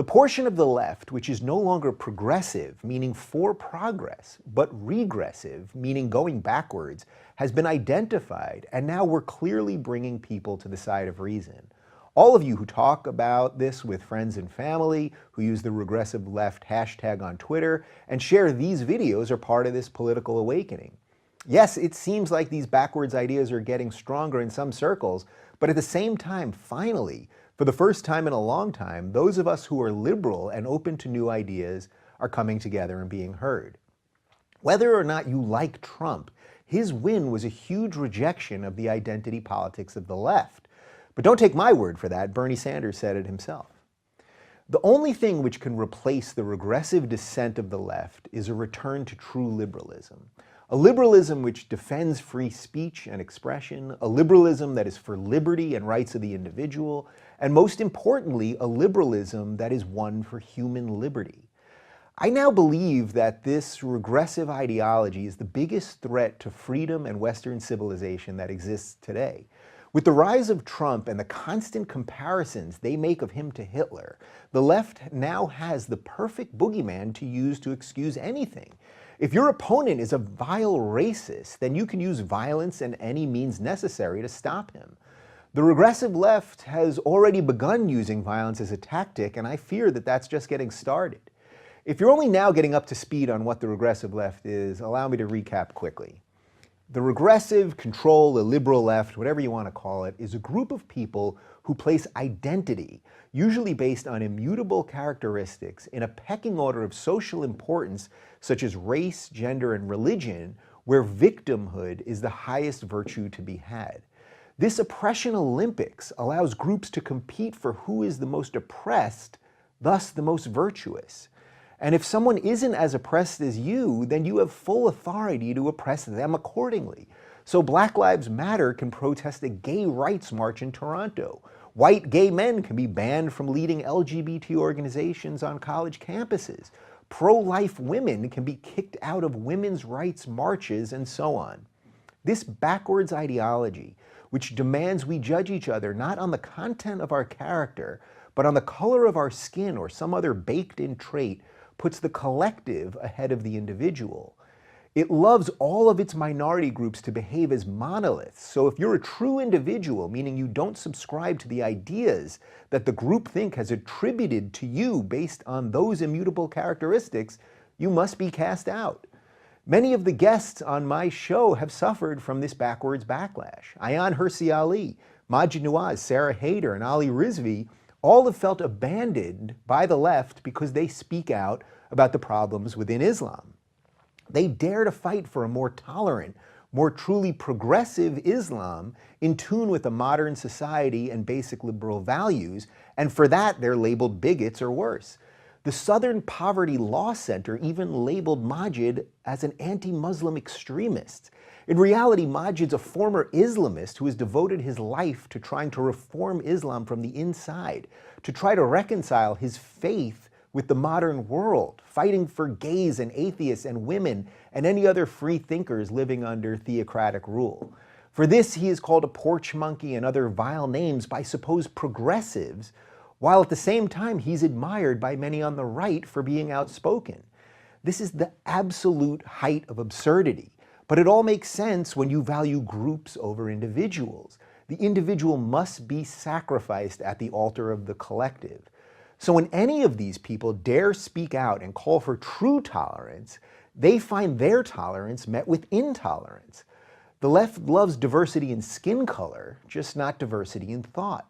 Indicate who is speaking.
Speaker 1: portion of the left which is no longer progressive, meaning for progress, but regressive, meaning going backwards, has been identified, and now we're clearly bringing people to the side of reason. All of you who talk about this with friends and family, who use the regressive left hashtag on Twitter, and share these videos are part of this political awakening. Yes, it seems like these backwards ideas are getting stronger in some circles, but at the same time, finally, for the first time in a long time, those of us who are liberal and open to new ideas are coming together and being heard. Whether or not you like Trump, his win was a huge rejection of the identity politics of the left. But don't take my word for that, Bernie Sanders said it himself. The only thing which can replace the regressive descent of the left is a return to true liberalism. A liberalism which defends free speech and expression, a liberalism that is for liberty and rights of the individual, and most importantly, a liberalism that is one for human liberty. I now believe that this regressive ideology is the biggest threat to freedom and Western civilization that exists today. With the rise of Trump and the constant comparisons they make of him to Hitler, the left now has the perfect boogeyman to use to excuse anything. If your opponent is a vile racist, then you can use violence and any means necessary to stop him. The regressive left has already begun using violence as a tactic, and I fear that that's just getting started. If you're only now getting up to speed on what the regressive left is, allow me to recap quickly. The regressive, control, illiberal left, whatever you want to call it, is a group of people who place identity, usually based on immutable characteristics, in a pecking order of social importance such as race, gender, and religion, where victimhood is the highest virtue to be had. This oppression Olympics allows groups to compete for who is the most oppressed, thus the most virtuous. And if someone isn't as oppressed as you, then you have full authority to oppress them accordingly. So Black Lives Matter can protest a gay rights march in Toronto. White gay men can be banned from leading LGBT organizations on college campuses. Pro-life women can be kicked out of women's rights marches, and so on. This backwards ideology, which demands we judge each other not on the content of our character, but on the color of our skin or some other baked-in trait, puts the collective ahead of the individual. It loves all of its minority groups to behave as monoliths. So if you're a true individual, meaning you don't subscribe to the ideas that the groupthink has attributed to you based on those immutable characteristics, you must be cast out. Many of the guests on my show have suffered from this backwards backlash. Ayaan Hirsi Ali, Maajid Nawaz, Sarah Haider, and Ali Rizvi all have felt abandoned by the left because they speak out about the problems within Islam. They dare to fight for a more tolerant, more truly progressive Islam in tune with a modern society and basic liberal values, and for that they're labeled bigots or worse. The Southern Poverty Law Center even labeled Maajid as an anti-Muslim extremist. In reality, Maajid's a former Islamist who has devoted his life to trying to reform Islam from the inside, to try to reconcile his faith with the modern world, fighting for gays and atheists and women and any other free thinkers living under theocratic rule. For this, he is called a porch monkey and other vile names by supposed progressives, while at the same time he's admired by many on the right for being outspoken. This is the absolute height of absurdity. But it all makes sense when you value groups over individuals. The individual must be sacrificed at the altar of the collective. So when any of these people dare speak out and call for true tolerance, they find their tolerance met with intolerance. The left loves diversity in skin color, just not diversity in thought.